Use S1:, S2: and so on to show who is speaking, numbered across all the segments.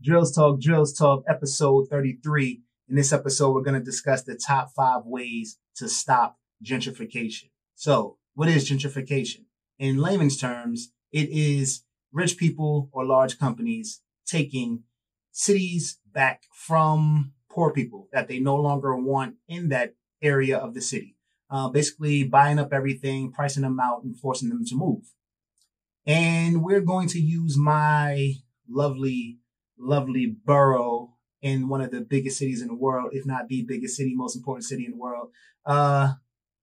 S1: Drills Talk, episode 33. In this episode, we're going to discuss the top 5 ways to stop gentrification. So, what is gentrification? In layman's terms, it is rich people or large companies taking cities back from poor people that they no longer want in that area of the city. Basically buying up everything, pricing them out, and forcing them to move. And we're going to use my lovely borough in one of the biggest cities in the world, if not the biggest city, most important city in the world,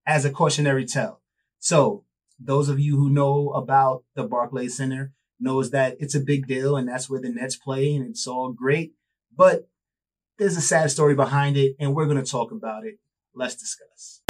S1: as a cautionary tale. So those of you who know about the Barclays Center knows that it's a big deal and that's where the Nets play and it's all great. But there's a sad story behind it and we're going to talk about it. Let's discuss.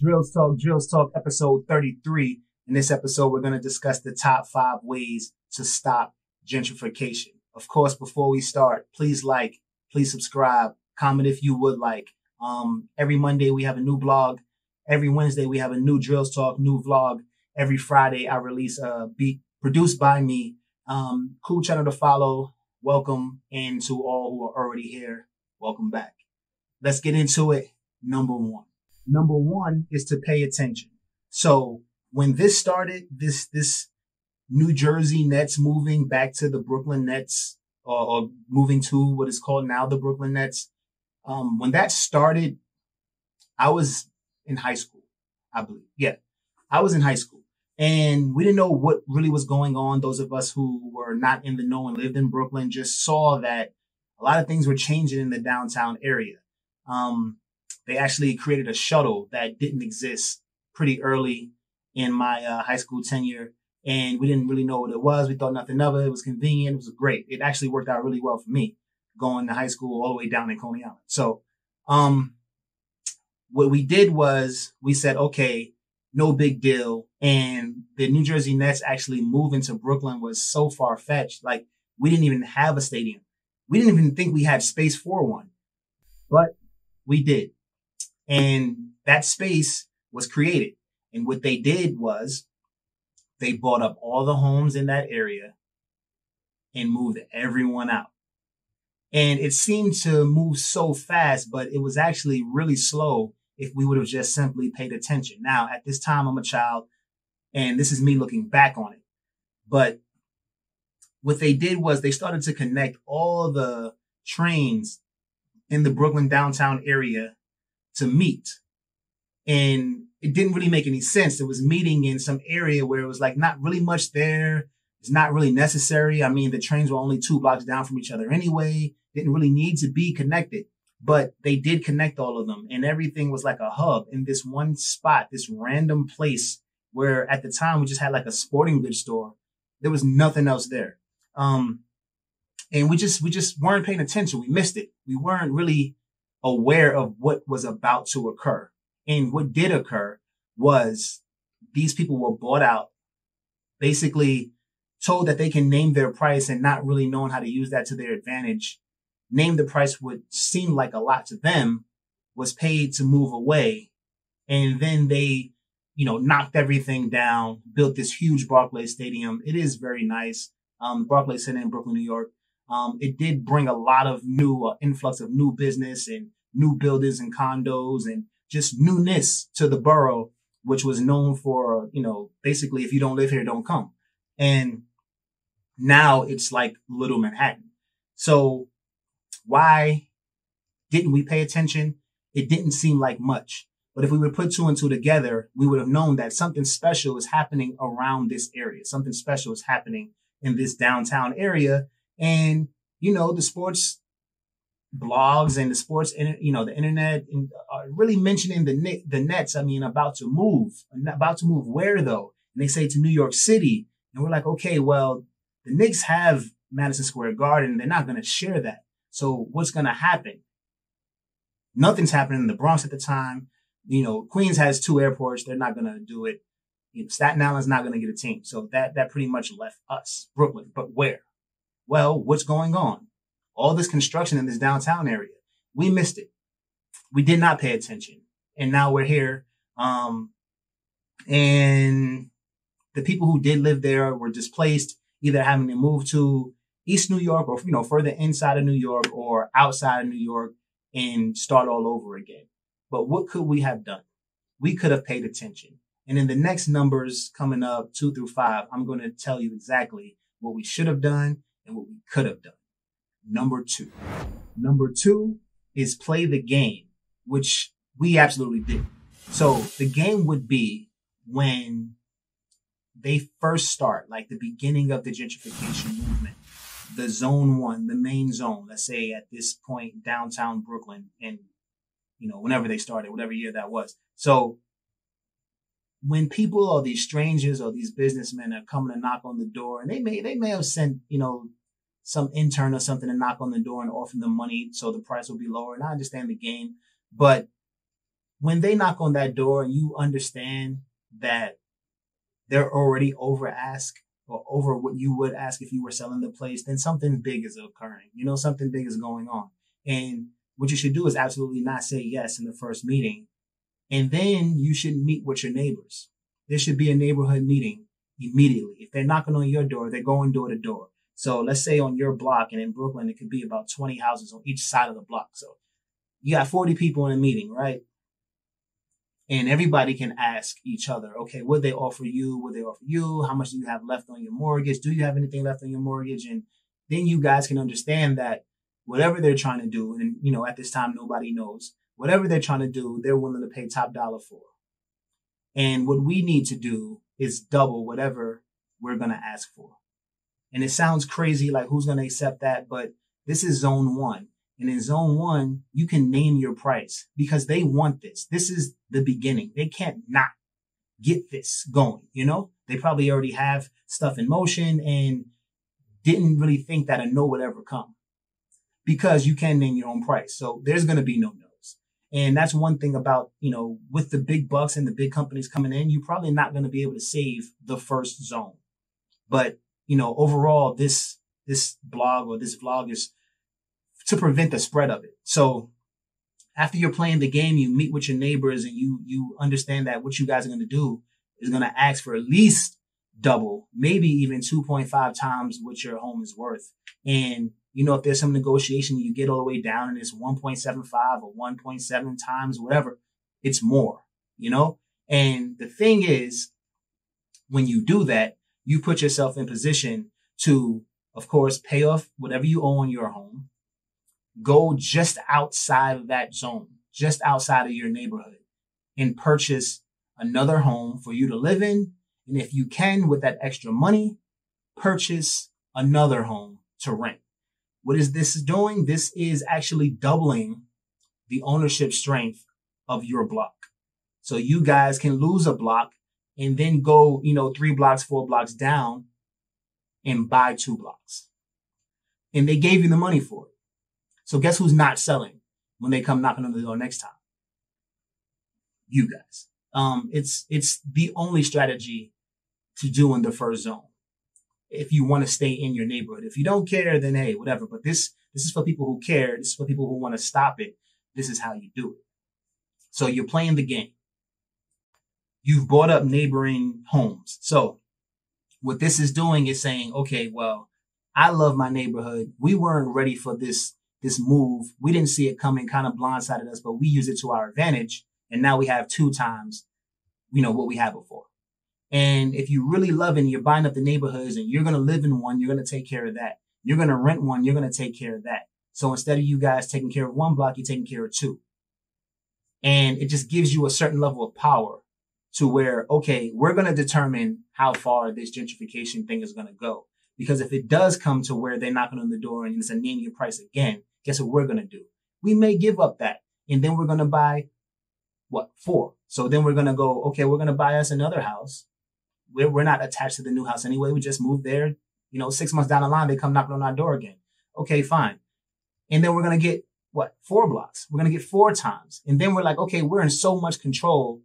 S1: Drills Talk, episode 33. In this episode, we're going to discuss the top 5 ways to stop gentrification. Of course, before we start, please please subscribe, comment if you would like. Every Monday, we have a new blog. Every Wednesday, we have a new Drills Talk, new vlog. Every Friday, I release a beat produced by me. Cool channel to follow. Welcome. And to all who are already here, welcome back. Let's get into it. Number one is to pay attention. So when this started, this New Jersey Nets moving back to the Brooklyn Nets or moving to what is called now the Brooklyn Nets. When that started, I was in high school, I believe. Yeah, I was in high school and we didn't know what really was going on. Those of us who were not in the know and lived in Brooklyn just saw that a lot of things were changing in the downtown area. They actually created a shuttle that didn't exist pretty early in my high school tenure. And we didn't really know what it was. We thought nothing of it. It was convenient. It was great. It actually worked out really well for me going to high school all the way down in Coney Island. So, what we did was we said, okay, no big deal. And the New Jersey Nets actually moving to Brooklyn was so far fetched. Like we didn't even have a stadium. We didn't even think we had space for one, but we did. And that space was created. And what they did was they bought up all the homes in that area and moved everyone out. And it seemed to move so fast, but it was actually really slow if we would have just simply paid attention. Now, at this time, I'm a child and this is me looking back on it. But what they did was they started to connect all the trains in the Brooklyn downtown area to meet. And it didn't really make any sense. It was meeting in some area where it was like not really much there. It's not really necessary. I mean, the trains were only 2 blocks down from each other anyway. Didn't really need to be connected, but they did connect all of them. And everything was like a hub in this one spot, this random place where at the time we just had like a sporting goods store. There was nothing else there. And we just weren't paying attention. We missed it. We weren't really aware of what was about to occur. And what did occur was these people were bought out, basically told that they can name their price and not really knowing how to use that to their advantage. Name the price would seem like a lot to them, was paid to move away. And then they, knocked everything down, built this huge Barclays Stadium. It is very nice. Barclays Center in Brooklyn, New York. It did bring a lot of new influx of new business and new buildings and condos and just newness to the borough, which was known for, basically, if you don't live here, don't come. And now it's like Little Manhattan. So why didn't we pay attention? It didn't seem like much. But if we would put 2 and 2 together, we would have known that something special is happening around this area. Something special is happening in this downtown area. And, the sports blogs and the sports, the internet are really mentioning the Nets. I mean, about to move where though? And they say to New York City. And we're like, okay, well, the Knicks have Madison Square Garden. They're not going to share that. So what's going to happen? Nothing's happening in the Bronx at the time. Queens has 2 airports. They're not going to do it. Staten Island's not going to get a team. So that pretty much left us, Brooklyn. But where? Well, what's going on? All this construction in this downtown area. We missed it. We did not pay attention. And now we're here. And the people who did live there were displaced, either having to move to East New York or, further inside of New York or outside of New York and start all over again. But what could we have done? We could have paid attention. And in the next numbers coming up 2 through 5, I'm going to tell you exactly what we should have done and what we could have done. Number two. Number two is play the game, which we absolutely did. So the game would be when they first start, like the beginning of the gentrification movement, the zone one, the main zone, let's say at this point, downtown Brooklyn, and, whenever they started, whatever year that was. So when people or these strangers or these businessmen are coming to knock on the door, and they may have sent, some intern or something to knock on the door and offer them money so the price will be lower. And I understand the game, but when they knock on that door and you understand that they're already over ask or over what you would ask if you were selling the place, then something big is occurring. Something big is going on. And what you should do is absolutely not say yes in the first meeting. And then you should meet with your neighbors. There should be a neighborhood meeting immediately. If they're knocking on your door, they're going door to door. So let's say on your block, and in Brooklyn, it could be about 20 houses on each side of the block. So you got 40 people in a meeting, right? And everybody can ask each other, okay, would they offer you? Would they offer you? How much do you have left on your mortgage? Do you have anything left on your mortgage? And then you guys can understand that whatever they're trying to do, and, at this time, nobody knows, whatever they're trying to do, they're willing to pay top dollar for. And what we need to do is double whatever we're going to ask for. And it sounds crazy, like who's going to accept that? But this is zone one. And in zone one, you can name your price because they want this. This is the beginning. They can't not get this going. They probably already have stuff in motion and didn't really think that a no would ever come because you can name your own price. So there's going to be no no's. And that's one thing about, with the big bucks and the big companies coming in, you're probably not going to be able to save the first zone. But, overall, this blog or this vlog is to prevent the spread of it. So after you're playing the game, you meet with your neighbors and you understand that what you guys are going to do is going to ask for at least double, maybe even 2.5 times what your home is worth. And, if there's some negotiation and you get all the way down and it's 1.75 or 1.7 times, whatever, it's more, And the thing is, when you do that, you put yourself in position to, of course, pay off whatever you owe on your home, go just outside of that zone, just outside of your neighborhood, and purchase another home for you to live in. And if you can, with that extra money, purchase another home to rent. What is this doing? This is actually doubling the ownership strength of your block. So you guys can lose a block and then go, 3 blocks, 4 blocks down and buy 2 blocks. And they gave you the money for it. So guess who's not selling when they come knocking on the door next time? You guys. It's the only strategy to do in the first zone. If you want to stay in your neighborhood. If you don't care, then hey, whatever. But this is for people who care. This is for people who want to stop it. This is how you do it. So you're playing the game. You've bought up neighboring homes. So what this is doing is saying, okay, well, I love my neighborhood. We weren't ready for this move. We didn't see it coming, kind of blindsided us, but we use it to our advantage. And now we have 2 times, what we had before. And if you really love it and you're buying up the neighborhoods and you're going to live in one, you're going to take care of that. You're going to rent one, you're going to take care of that. So instead of you guys taking care of 1 block, you're taking care of 2. And it just gives you a certain level of power to where, okay, we're going to determine how far this gentrification thing is going to go. Because if it does come to where they're knocking on the door and it's a name your price again, guess what we're going to do? We may give up that. And then we're going to buy 4. So then we're going to go, okay, we're going to buy us another house. We're not attached to the new house anyway. We just moved there. 6 months down the line, they come knocking on our door again. Okay, fine. And then we're going to get 4 blocks. We're going to get 4 times. And then we're like, okay, we're in so much control.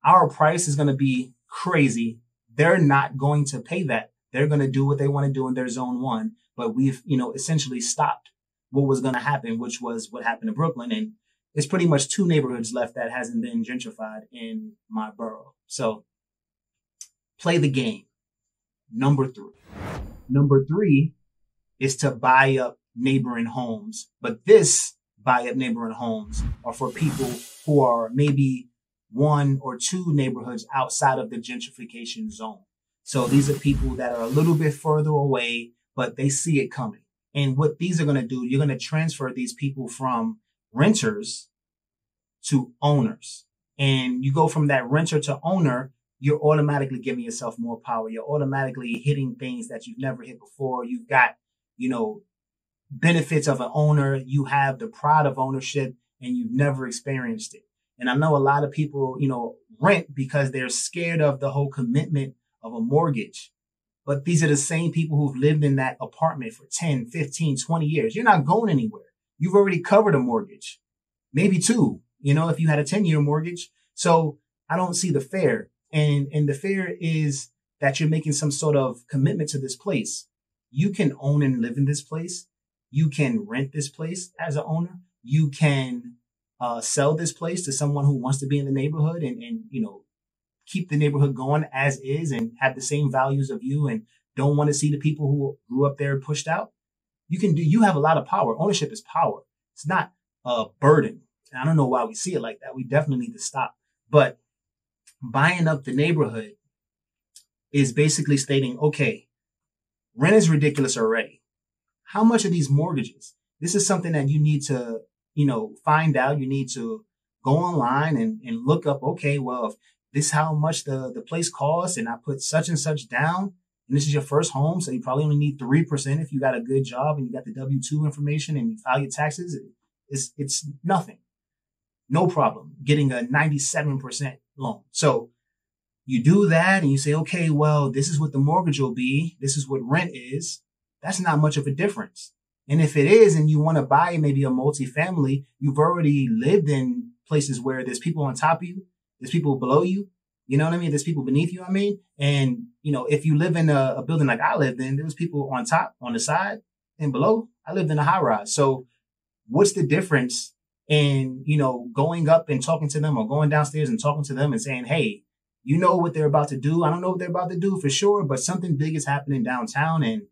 S1: Our price is going to be crazy. They're not going to pay that. They're going to do what they want to do in their zone 1. But we've, essentially stopped what was going to happen, which was what happened in Brooklyn. And it's pretty much 2 neighborhoods left that hasn't been gentrified in my borough. So play the game. Number 3. Number 3 is to buy up neighboring homes. But this buy up neighboring homes are for people who are maybe 1 or 2 neighborhoods outside of the gentrification zone. So these are people that are a little bit further away, but they see it coming. And what these are going to do, you're going to transfer these people from renters to owners. And you go from that renter to owner, you're automatically giving yourself more power. You're automatically hitting things that you've never hit before. You've got, benefits of an owner. You have the pride of ownership and you've never experienced it. And I know a lot of people, rent because they're scared of the whole commitment of a mortgage. But these are the same people who've lived in that apartment for 10, 15, 20 years. You're not going anywhere. You've already covered a mortgage, maybe 2, if you had a 10-year mortgage. So I don't see the fear. And the fear is that you're making some sort of commitment to this place. You can own and live in this place. You can rent this place as an owner. You can sell this place to someone who wants to be in the neighborhood and keep the neighborhood going as is and have the same values of you and don't want to see the people who grew up there pushed out. You have a lot of power. Ownership is power. It's not a burden. And I don't know why we see it like that. We definitely need to stop. But buying up the neighborhood is basically stating, okay, rent is ridiculous already. How much are these mortgages? This is something that you need to, find out. You need to go online and look up, okay, well, if this is how much the place costs and I put such and such down and this is your first home. So you probably only need 3% if you got a good job and you got the W-2 information and you file your taxes. It's nothing. No problem getting a 97% loan. So you do that and you say, okay, well, this is what the mortgage will be. This is what rent is. That's not much of a difference. And if it is, and you want to buy maybe a multifamily, you've already lived in places where there's people on top of you. There's people below you. You know what I mean? There's people beneath you. And if you live in a building like I lived in, there was people on top, on the side and below. I lived in a high rise. So what's the difference in, going up and talking to them or going downstairs and talking to them and saying, hey, you know what they're about to do. I don't know what they're about to do for sure, but something big is happening downtown and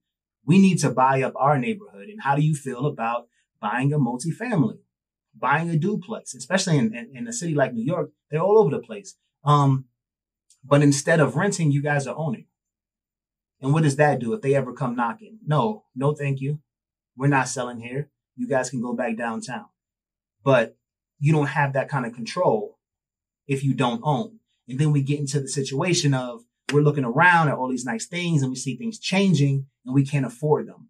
S1: we need to buy up our neighborhood. And how do you feel about buying a multifamily, buying a duplex, especially in a city like New York? They're all over the place. But instead of renting, you guys are owning. And what does that do if they ever come knocking? No, thank you. We're not selling here. You guys can go back downtown. But you don't have that kind of control if you don't own. And then we get into the situation of we're looking around at all these nice things and we see things changing and we can't afford them.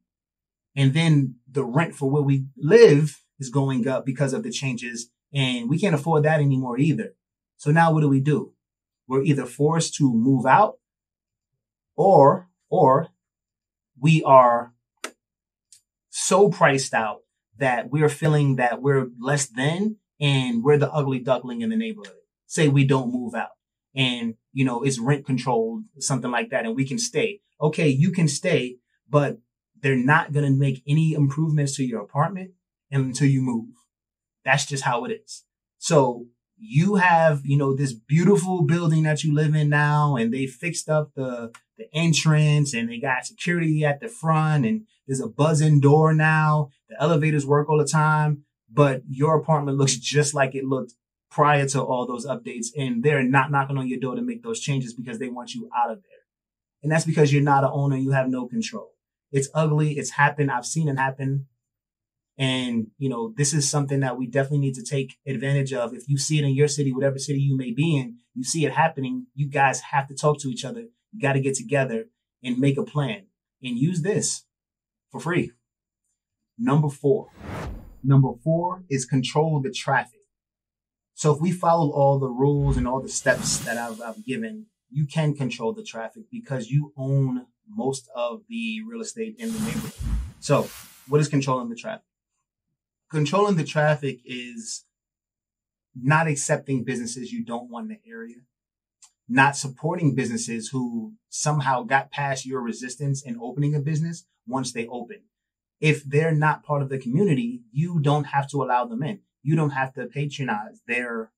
S1: And then the rent for where we live is going up because of the changes and we can't afford that anymore either. So now what do? We're either forced to move out or we are so priced out that we're feeling that we're less than and we're the ugly duckling in the neighborhood. Say we don't move out and, it's rent controlled, something like that. And we can stay. Okay, you can stay, but they're not going to make any improvements to your apartment until you move. That's just how it is. So you have, this beautiful building that you live in now, and they fixed up the entrance and they got security at the front and there's a buzz-in door now. The elevators work all the time, but your apartment looks just like it looked prior to all those updates. And they're not knocking on your door to make those changes because they want you out of there. And that's because you're not an owner. You have no control. It's ugly. It's happened. I've seen it happen. And, this is something that we definitely need to take advantage of. If you see it in your city, whatever city you may be in, you see it happening, you guys have to talk to each other. You got to get together and make a plan and use this for free. Number 4 is control the traffic. So if we follow all the rules and all the steps that I've given, you can control the traffic because you own most of the real estate in the neighborhood. So what is controlling the traffic? Controlling the traffic is not accepting businesses you don't want in the area, not supporting businesses who somehow got past your resistance in opening a business once they open. If they're not part of the community, you don't have to allow them in. you don't have to patronize their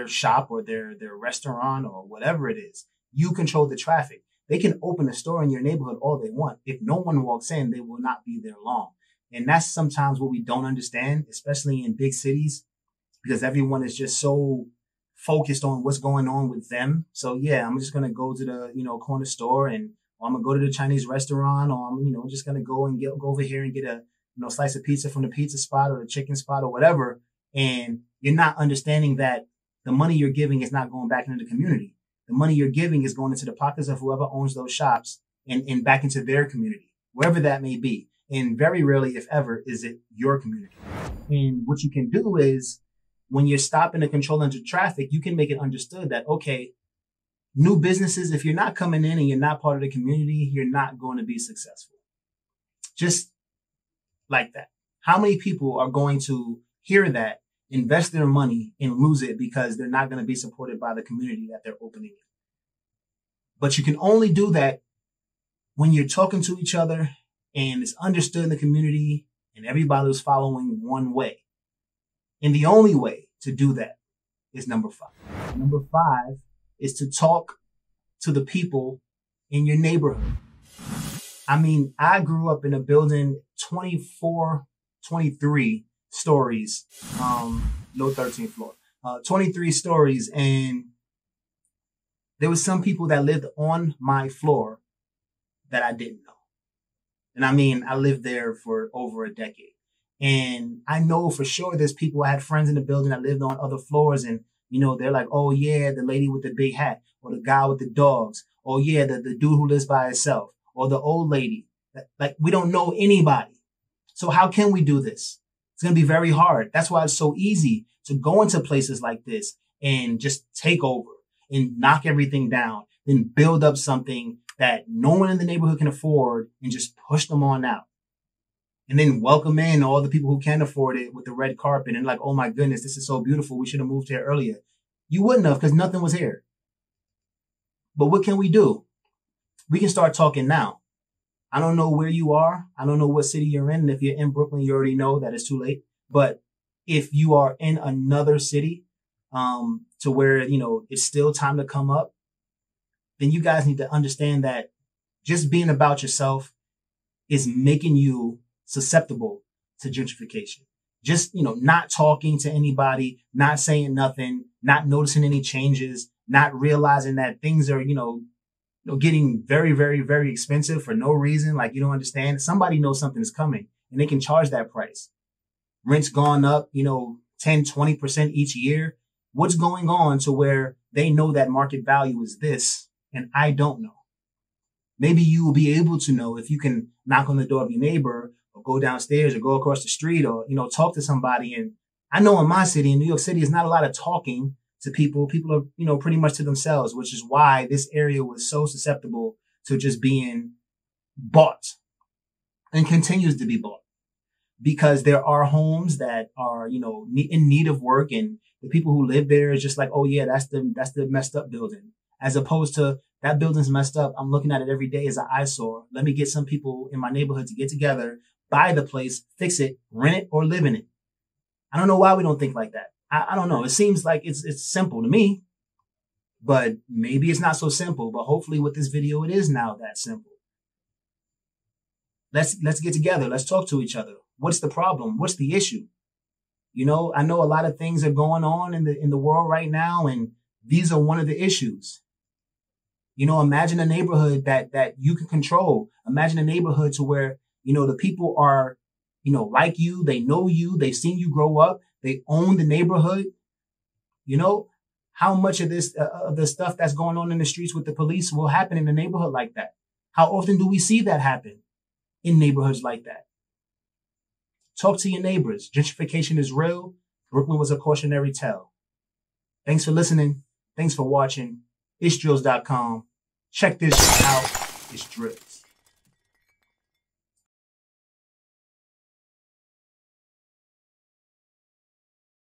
S1: shop or their restaurant or whatever it is. You control the traffic. They can open a store in your neighborhood all they want. If no one walks in, they will not be there long. And that's sometimes what we don't understand, especially in big cities, because everyone is just so focused on what's going on with them. So yeah, I'm just going to go to the, corner store, and or I'm going to go to the Chinese restaurant, or I'm, just going to go over here and get a, slice of pizza from the pizza spot or the chicken spot or whatever. And you're not understanding that the money you're giving is not going back into the community. The money you're giving is going into the pockets of whoever owns those shops and back into their community, wherever that may be. And very rarely, if ever, is it your community. And what you can do is, when you're stopping and controlling the traffic, you can make it understood that, okay, new businesses, if you're not coming in and you're not part of the community, you're not going to be successful. Just like that. How many people are going to hear that, invest their money, and lose it because they're not going to be supported by the community that they're opening in? But you can only do that when you're talking to each other and it's understood in the community and everybody's following one way. And the only way to do that is number 5. Number 5 is to talk to the people in your neighborhood. I mean, I grew up in a building 23 stories, no 13th floor, 23 stories. And there was some people that lived on my floor that I didn't know. And I mean, I lived there for over a decade. And I know for sure there's people, I had friends in the building that lived on other floors, and, they're like, oh yeah, the lady with the big hat, or the guy with the dogs. Oh yeah, the dude who lives by himself, or the old lady. Like, we don't know anybody. So how can we do this? It's going to be very hard. That's why it's so easy to go into places like this and just take over and knock everything down, then build up something that no one in the neighborhood can afford and just push them on out. And then welcome in all the people who can afford it with the red carpet and like, oh my goodness, this is so beautiful. We should have moved here earlier. You wouldn't have, because nothing was here. But what can we do? We can start talking now. I don't know where you are. I don't know what city you're in. And if you're in Brooklyn, you already know that it's too late. But if you are in another city, to where, it's still time to come up, then you guys need to understand that just being about yourself is making you susceptible to gentrification. Just, not talking to anybody, not saying nothing, not noticing any changes, not realizing that things are, getting very, very, very expensive for no reason. Like, you don't understand. Somebody knows something is coming and they can charge that price. Rent's gone up, 10, 20% each year. What's going on to where they know that market value is this and I don't know? Maybe you will be able to know if you can knock on the door of your neighbor or go downstairs or go across the street or, talk to somebody. And I know in my city, in New York City, is not a lot of talking to people. People are, pretty much to themselves, which is why this area was so susceptible to just being bought and continues to be bought, because there are homes that are, in need of work, and the people who live there is just like, oh yeah, that's the messed up building, as opposed to that building's messed up. I'm looking at it every day as an eyesore. Let me get some people in my neighborhood to get together, buy the place, fix it, rent it, or live in it. I don't know why we don't think like that. I don't know. It seems like it's simple to me, but maybe it's not so simple. But hopefully with this video, it is now that simple. Let's get together. Let's talk to each other. What's the problem? What's the issue? I know a lot of things are going on in the world right now, and these are one of the issues. Imagine a neighborhood that you can control. Imagine a neighborhood to where, the people are, like you, they know you, they've seen you grow up, they own the neighborhood. How much of this, the stuff that's going on in the streets with the police will happen in a neighborhood like that? How often do we see that happen in neighborhoods like that? Talk to your neighbors. Gentrification is real. Brooklyn was a cautionary tale. Thanks for listening. Thanks for watching. It's drills.com. Check this out. It's Drill.